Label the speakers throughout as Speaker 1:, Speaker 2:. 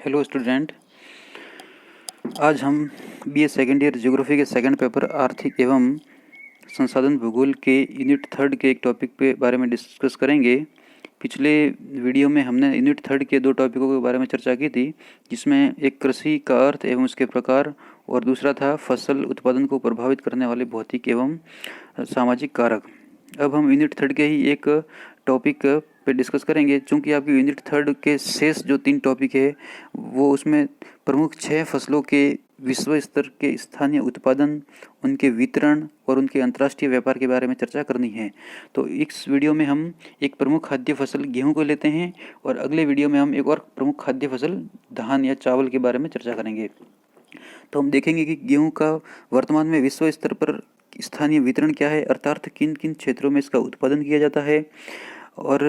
Speaker 1: Hello student. आज हम BA second year geography के सेकंड पेपर आर्थिक एवं संसाधन भूगोल के यूनिट थर्ड के एक टॉपिक के बारे में डिस्कस करेंगे। पिछले वीडियो में हमने यूनिट थर्ड के दो टॉपिकों के बारे में चर्चा की थी, जिसमें एक कृषि का अर्थ एवं उसके प्रकार और दूसरा था फसल उत्पादन को प्रभावित करने वाले भौतिक एवं सामाजिक कारक। अब हम यूनिट थर्ड के ही एक टॉपिक पे डिस्कस करेंगे। चूँकि आपकी यूनिट थर्ड के शेष जो 3 टॉपिक है वो उसमें प्रमुख 6 फसलों के विश्व स्तर के स्थानीय उत्पादन, उनके वितरण और उनके अंतर्राष्ट्रीय व्यापार के बारे में चर्चा करनी है। तो इस वीडियो में हम एक प्रमुख खाद्य फसल गेहूं को लेते हैं और अगले वीडियो में हम एक और प्रमुख खाद्य फसल धान या चावल के बारे में चर्चा करेंगे। तो हम देखेंगे कि गेहूं का वर्तमान में विश्व स्तर पर स्थानीय वितरण क्या है, अर्थात किन किन क्षेत्रों में इसका उत्पादन किया जाता है और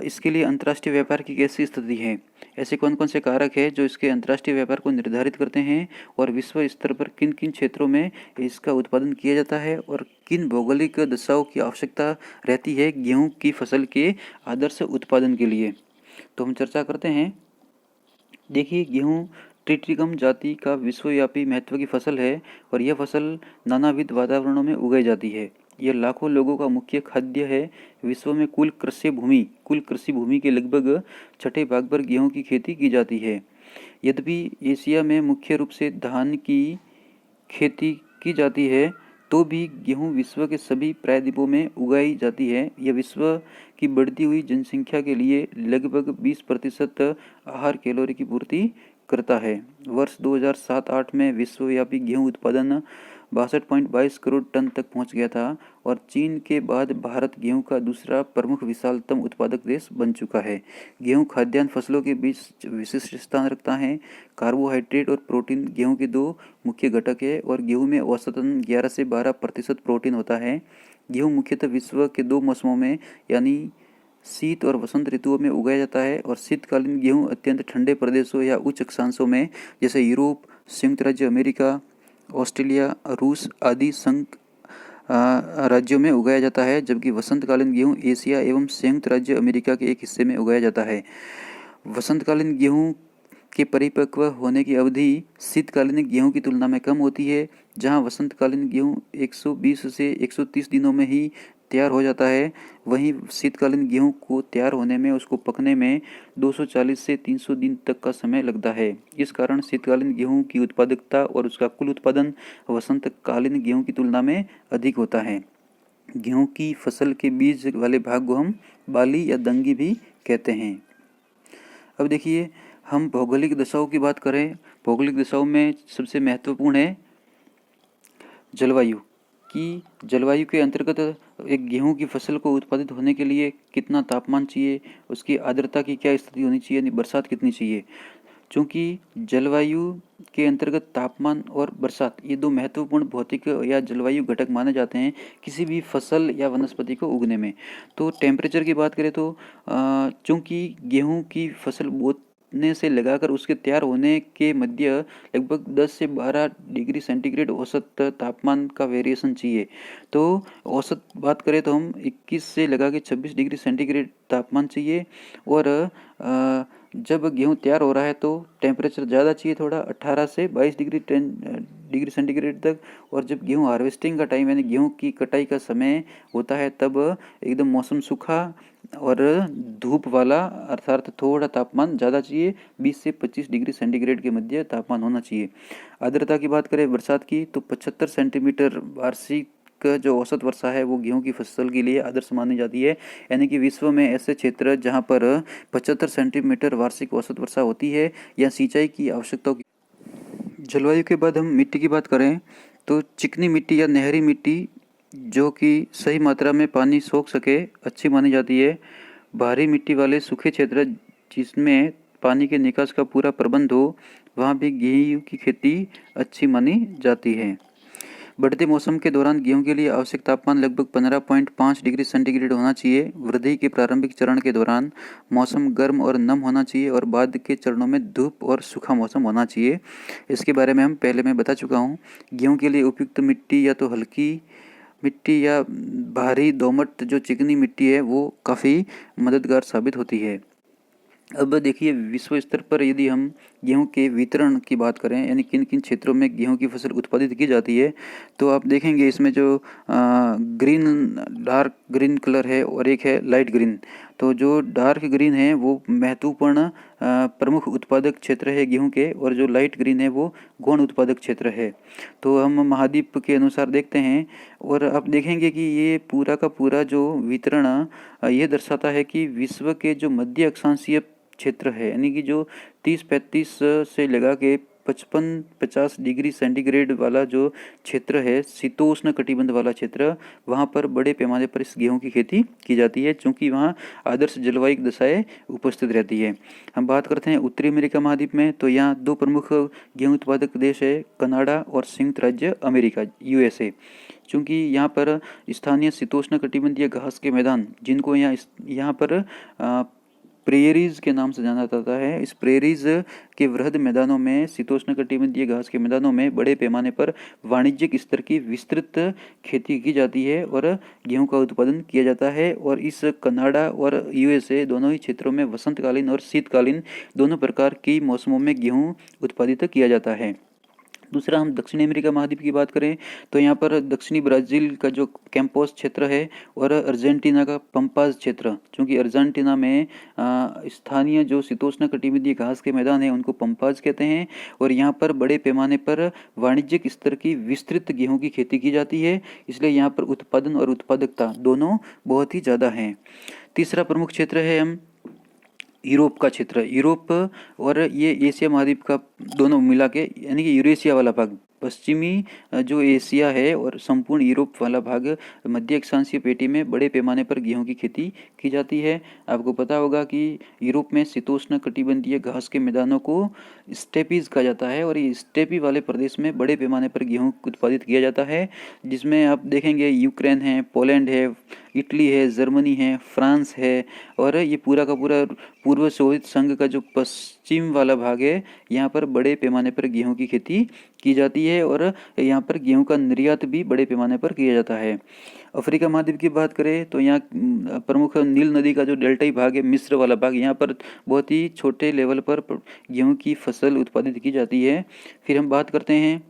Speaker 1: इसके लिए अंतर्राष्ट्रीय व्यापार की कैसी स्थिति है। ऐसे कौन कौन से कारक हैं जो इसके अंतर्राष्ट्रीय व्यापार को निर्धारित करते हैं और विश्व स्तर पर किन किन क्षेत्रों में इसका उत्पादन किया जाता है और किन भौगोलिक दशाओं की आवश्यकता रहती है गेहूं की फसल के आदर्श उत्पादन के लिए। तो हम चर्चा करते हैं। देखिए, गेहूं ट्रिटिकम जाति का विश्वव्यापी महत्व की फसल है और यह फसल नानाविध वातावरणों में उगाई जाती है। यह लाखों लोगों का मुख्य खाद्य है। विश्व में कुल कृषि भूमि के लगभग छठे भाग पर गेहूं की खेती की जाती है। यद्यपि एशिया में मुख्य रूप से धान की खेती की जाती है, तो भी गेहूं विश्व के सभी प्रायद्वीपों में उगाई जाती है। यह विश्व की बढ़ती हुई जनसंख्या के लिए लगभग 20% आहार कैलोरी की पूर्ति करता है। वर्ष 2007-8 में विश्वव्यापी गेहूं उत्पादन 62.22 करोड़ टन तक पहुंच गया था और चीन के बाद भारत गेहूं का दूसरा प्रमुख विशालतम उत्पादक देश बन चुका है। गेहूं खाद्यान्न फसलों के बीच विशिष्ट स्थान रखता है। कार्बोहाइड्रेट और प्रोटीन गेहूं के 2 मुख्य घटक है और गेहूं में औसतन 11 से 12% प्रोटीन होता है। गेहूं मुख्यतः विश्व के 2 मौसमों में यानी शीत और वसंत ऋतुओं में उगाया जाता है और शीतकालीन गेहूं अत्यंत ठंडे प्रदेशों या उच्च अक्षांशों में जैसे यूरोप, संयुक्त राज्य अमेरिका, ऑस्ट्रेलिया, रूस आदि संघ राज्यों में उगाया जाता है, जबकि वसंतकालीन गेहूं एशिया एवं संयुक्त राज्य अमेरिका के एक हिस्से में उगाया जाता है। वसंतकालीन गेहूं के परिपक्व होने की अवधि शीतकालीन गेहूं की तुलना में कम होती है। जहां वसंतकालीन गेहूं 120 से 130 दिनों में ही तैयार हो जाता है, वहीं शीतकालीन गेहूं को तैयार होने में, उसको पकने में 240 से 300 दिन तक का समय लगता है। इस कारण शीतकालीन गेहूं की उत्पादकता और उसका कुल उत्पादन वसंतकालीन गेहूं की तुलना में अधिक होता है। गेहूं की फसल के बीज वाले भाग को हम बाली या दंगी भी कहते हैं। अब देखिए, हम भौगोलिक दशाओं की बात करें। भौगोलिक दशाओं में सबसे महत्वपूर्ण है जलवायु कि जलवायु के अंतर्गत एक गेहूं की फसल को उत्पादित होने के लिए कितना तापमान चाहिए, उसकी आर्द्रता की क्या स्थिति होनी चाहिए, बरसात कितनी चाहिए। चूँकि जलवायु के अंतर्गत तापमान और बरसात ये 2 महत्वपूर्ण भौतिक या जलवायु घटक माने जाते हैं किसी भी फसल या वनस्पति को उगने में। तो टेम्परेचर की बात करें तो चूँकि गेहूं की फसल बोने से लगाकर उसके तैयार होने के मध्य लगभग 10 से 12 डिग्री सेंटीग्रेड औसत तापमान का वेरिएशन चाहिए। तो औसत बात करें तो हम 21 से लगा के 26 डिग्री सेंटीग्रेड तापमान चाहिए और जब गेहूं तैयार हो रहा है तो टेम्परेचर ज़्यादा चाहिए, थोड़ा 18 से 22 डिग्री सेंटीग्रेड तक। और जब गेहूं हार्वेस्टिंग का टाइम यानी गेहूं की कटाई का समय होता है तब एकदम मौसम सूखा और धूप वाला, अर्थात थोड़ा तापमान ज़्यादा चाहिए, 20 से 25 डिग्री सेंटीग्रेड के मध्य तापमान होना चाहिए। आर्द्रता की बात करें बरसात की तो 75 सेंटीमीटर वार्षिक जो औसत वर्षा है वो गेहूं की फसल के लिए आदर्श मानी जाती है। यानी कि विश्व में ऐसे क्षेत्र जहां पर 75 सेंटीमीटर वार्षिक औसत वर्षा होती है या सिंचाई की आवश्यकताओं की। जलवायु के बाद हम मिट्टी की बात करें तो चिकनी मिट्टी या नहरी मिट्टी जो कि सही मात्रा में पानी सोख सके अच्छी मानी जाती है। भारी मिट्टी वाले सूखे क्षेत्र जिसमें पानी के निकास का पूरा प्रबंध हो, वहाँ भी गेहूं की खेती अच्छी मानी जाती है। बढ़ते मौसम के दौरान गेहूं के लिए आवश्यक तापमान लगभग 15.5 डिग्री सेंटीग्रेड होना चाहिए। वृद्धि के प्रारंभिक चरण के दौरान मौसम गर्म और नम होना चाहिए और बाद के चरणों में धूप और सूखा मौसम होना चाहिए। इसके बारे में पहले मैं बता चुका हूँ। गेहूं के लिए उपयुक्त मिट्टी या तो हल्की मिट्टी या भारी दोमट जो चिकनी मिट्टी है वो काफ़ी मददगार साबित होती है। अब देखिए, विश्व स्तर पर यदि हम गेहूं के वितरण की बात करें, यानी किन किन क्षेत्रों में गेहूं की फसल उत्पादित की जाती है, तो आप देखेंगे इसमें जो ग्रीन, डार्क ग्रीन कलर है और एक है लाइट ग्रीन। तो जो डार्क ग्रीन है वो महत्वपूर्ण प्रमुख उत्पादक क्षेत्र है गेहूं के, और जो लाइट ग्रीन है वो गौण उत्पादक क्षेत्र है। तो हम महाद्वीप के अनुसार देखते हैं, और आप देखेंगे कि ये पूरा का पूरा जो वितरण ये दर्शाता है कि विश्व के जो मध्य अक्षांशीय क्षेत्र है, यानी कि जो 30-35 से लगा के 55-50 डिग्री सेंटीग्रेड वाला जो क्षेत्र है, शीतोष्ण कटिबंध वाला क्षेत्र, वहाँ पर बड़े पैमाने पर इस गेहूं की खेती की जाती है, क्योंकि वहाँ आदर्श जलवायु दशाएं उपस्थित रहती है। हम बात करते हैं उत्तरी अमेरिका महाद्वीप में, तो यहाँ दो प्रमुख गेहूं उत्पादक देश है, कनाडा और संयुक्त राज्य अमेरिका, यूएसए। चूँकि यहाँ पर स्थानीय शीतोष्ण कटिबंधीय घास के मैदान, जिनको यहाँ पर प्रेरीज के नाम से जाना जाता है, इस प्रेरीज के वृहद मैदानों में, शीतोष्णकटिबंधीय घास के मैदानों में बड़े पैमाने पर वाणिज्यिक स्तर की विस्तृत खेती की जाती है और गेहूं का उत्पादन किया जाता है। और इस कनाडा और यूएसए दोनों ही क्षेत्रों में वसंतकालीन और शीतकालीन दोनों प्रकार की मौसमों में गेहूं उत्पादित किया जाता है। दूसरा, हम दक्षिणी अमेरिका महाद्वीप की बात करें, तो यहाँ पर दक्षिणी ब्राज़ील का जो कैंपोस क्षेत्र है और अर्जेंटीना का पंपाज क्षेत्र, क्योंकि अर्जेंटीना में स्थानीय जो शीतोष्ण कटिबंधीय घास के मैदान हैं उनको पंपाज कहते हैं, और यहाँ पर बड़े पैमाने पर वाणिज्यिक स्तर की विस्तृत गेहूं की खेती की जाती है, इसलिए यहाँ पर उत्पादन और उत्पादकता दोनों बहुत ही ज़्यादा हैं। तीसरा प्रमुख क्षेत्र है हम यूरोप का क्षेत्र। यूरोप और ये एशिया महाद्वीप का दोनों मिला के, यानी कि यूरेशिया वाला भाग, पश्चिमी जो एशिया है और संपूर्ण यूरोप वाला भाग, मध्य अक्षांशीय पेटी में बड़े पैमाने पर गेहूं की खेती की जाती है। आपको पता होगा कि यूरोप में शीतोष्ण कटिबंधीय घास के मैदानों को स्टेपीज कहा जाता है, और ये स्टेपी वाले प्रदेश में बड़े पैमाने पर गेहूं उत्पादित किया जाता है, जिसमें आप देखेंगे यूक्रेन है, पोलैंड है, इटली है, जर्मनी है, फ्रांस है, और ये पूरा का पूरा पूर्व सोवियत संघ का जो पश्चिम वाला भाग है, यहाँ पर बड़े पैमाने पर गेहूं की खेती की जाती है, और यहाँ पर गेहूं का निर्यात भी बड़े पैमाने पर किया जाता है। अफ्रीका महाद्वीप की बात करें, तो यहाँ प्रमुख नील नदी का जो डेल्टाई भाग है, मिस्र वाला भाग, यहाँ पर बहुत ही छोटे लेवल पर गेहूं की फसल उत्पादित की जाती है। फिर हम बात करते हैं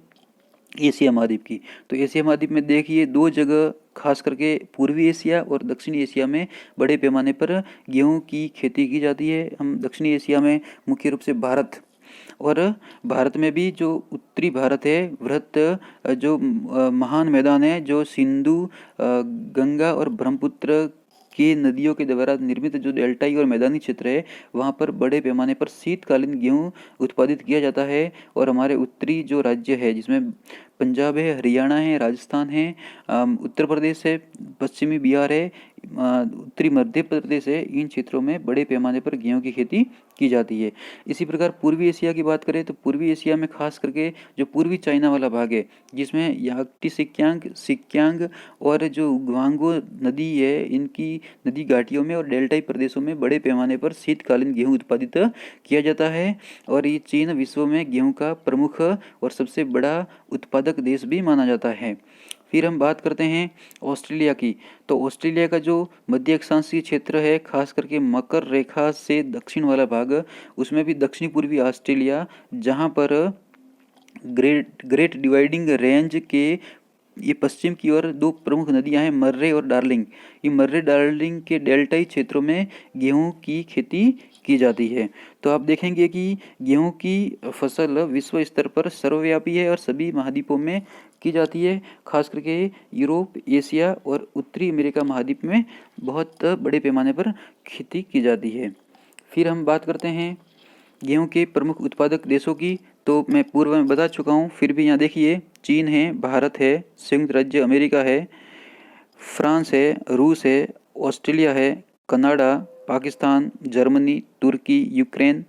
Speaker 1: एशिया महाद्वीप की, तो एशिया महाद्वीप में देखिए दो जगह, खास करके पूर्वी एशिया और दक्षिणी एशिया में बड़े पैमाने पर गेहूं की खेती की जाती है। हम दक्षिणी एशिया में मुख्य रूप से भारत, और भारत में भी जो उत्तरी भारत है, वृहत जो महान मैदान है, जो सिंधु, गंगा और ब्रह्मपुत्र की नदियों के द्वारा निर्मित जो डेल्टाई और मैदानी क्षेत्र है, वहाँ पर बड़े पैमाने पर शीतकालीन गेहूँ उत्पादित किया जाता है। और हमारे उत्तरी जो राज्य है, जिसमें पंजाब है, हरियाणा है, राजस्थान है, उत्तर प्रदेश है, पश्चिमी बिहार है, उत्तरी मध्य प्रदेश है, इन क्षेत्रों में बड़े पैमाने पर गेहूं की खेती की जाती है। इसी प्रकार पूर्वी एशिया की बात करें, तो पूर्वी एशिया में खास करके जो पूर्वी चाइना वाला भाग है, जिसमें याकटी सिक्यांग और जो ग्वांगो नदी है, इनकी नदी घाटियों में और डेल्टाई प्रदेशों में बड़े पैमाने पर शीतकालीन गेहूं उत्पादित किया जाता है। और ये चीन विश्व में गेहूं का प्रमुख और सबसे बड़ा उत्पादक देश भी माना जाता है। फिर हम बात करते हैं ऑस्ट्रेलिया की, तो ऑस्ट्रेलिया का जो मध्य अक्षांशीय क्षेत्र है, खास करके मकर रेखा से दक्षिण वाला भाग, उसमें भी दक्षिणी पूर्वी ऑस्ट्रेलिया, जहाँ पर ग्रेट डिवाइडिंग रेंज के ये पश्चिम की ओर दो प्रमुख नदियां हैं, मर्रे और डार्लिंग। ये मर्रे डार्लिंग के डेल्टाई क्षेत्रों में गेहूं की खेती की जाती है। तो आप देखेंगे कि गेहूं की फसल विश्व स्तर पर सर्वव्यापी है और सभी महाद्वीपों में की जाती है, खास करके यूरोप, एशिया और उत्तरी अमेरिका महाद्वीप में बहुत बड़े पैमाने पर खेती की जाती है। फिर हम बात करते हैं गेहूं के प्रमुख उत्पादक देशों की, तो मैं पूर्व में बता चुका हूं, फिर भी यहाँ देखिए चीन है, भारत है, संयुक्त राज्य अमेरिका है, फ्रांस है, रूस है, ऑस्ट्रेलिया है, कनाडा, पाकिस्तान, जर्मनी, तुर्की, Ukraine,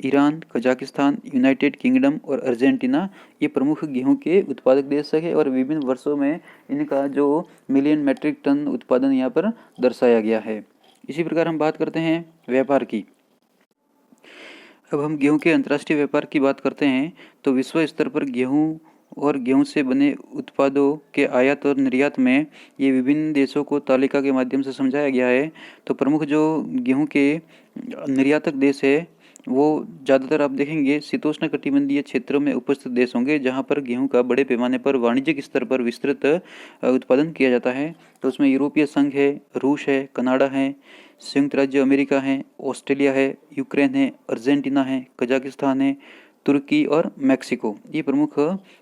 Speaker 1: Iran, Kazakhstan, United Kingdom और अर्जेंटीना, ये प्रमुख गेहूं के उत्पादक देश है, और विभिन्न वर्षों में इनका जो मिलियन मेट्रिक टन उत्पादन यहाँ पर दर्शाया गया है। इसी प्रकार हम बात करते हैं व्यापार की। अब हम गेहूं के अंतर्राष्ट्रीय व्यापार की बात करते हैं, तो विश्व स्तर पर गेहूं और गेहूं से बने उत्पादों के आयात और निर्यात में ये विभिन्न देशों को तालिका के माध्यम से समझाया गया है। तो प्रमुख जो गेहूं के निर्यातक देश है वो ज़्यादातर आप देखेंगे शीतोष्णकटिबंधीय क्षेत्रों में उपस्थित देश होंगे, जहां पर गेहूं का बड़े पैमाने पर वाणिज्यिक स्तर पर विस्तृत उत्पादन किया जाता है। तो उसमें यूरोपीय संघ है, रूस है, कनाडा है, संयुक्त राज्य अमेरिका है, ऑस्ट्रेलिया है, यूक्रेन है, अर्जेंटीना है, कजाकिस्तान है, तुर्की और मैक्सिको ये प्रमुख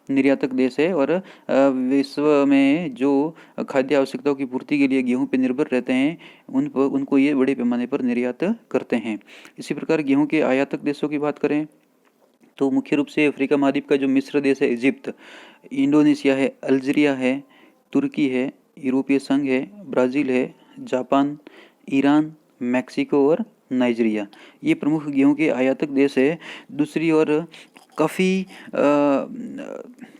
Speaker 1: निर्यातक देश है। और विश्व में जो खाद्य आवश्यकताओं की पूर्ति के लिए गेहूं पर निर्भर रहते हैं उनको ये बड़े पैमाने पर निर्यात करते हैं। इसी प्रकार गेहूं के आयातक देशों की बात करें तो मुख्य रूप से अफ्रीका महाद्वीप का जो मिस्र देश है, इजिप्ट, इंडोनेशिया है, अल्जीरिया है, तुर्की है, यूरोपीय संघ है, ब्राज़ील है, जापान, ईरान, मैक्सिको और नाइजीरिया ये प्रमुख गेहूं के आयातक देश है। दूसरी ओर काफ़ी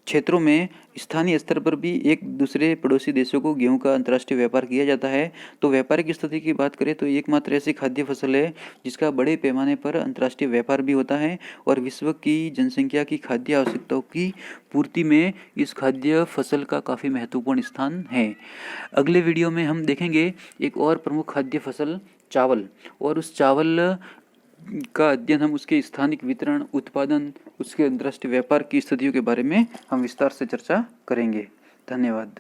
Speaker 1: क्षेत्रों में स्थानीय स्तर पर भी एक दूसरे पड़ोसी देशों को गेहूं का अंतर्राष्ट्रीय व्यापार किया जाता है। तो व्यापारिक स्थिति की बात करें तो एकमात्र ऐसी खाद्य फसल है जिसका बड़े पैमाने पर अंतर्राष्ट्रीय व्यापार भी होता है और विश्व की जनसंख्या की खाद्य आवश्यकताओं की पूर्ति में इस खाद्य फसल का काफ़ी महत्वपूर्ण स्थान है। अगले वीडियो में हम देखेंगे एक और प्रमुख खाद्य फसल चावल, और उस चावल का अध्ययन हम उसके स्थानिक वितरण, उत्पादन, उसके अंतर्राष्ट्रीय व्यापार की स्थितियों के बारे में हम विस्तार से चर्चा करेंगे। धन्यवाद।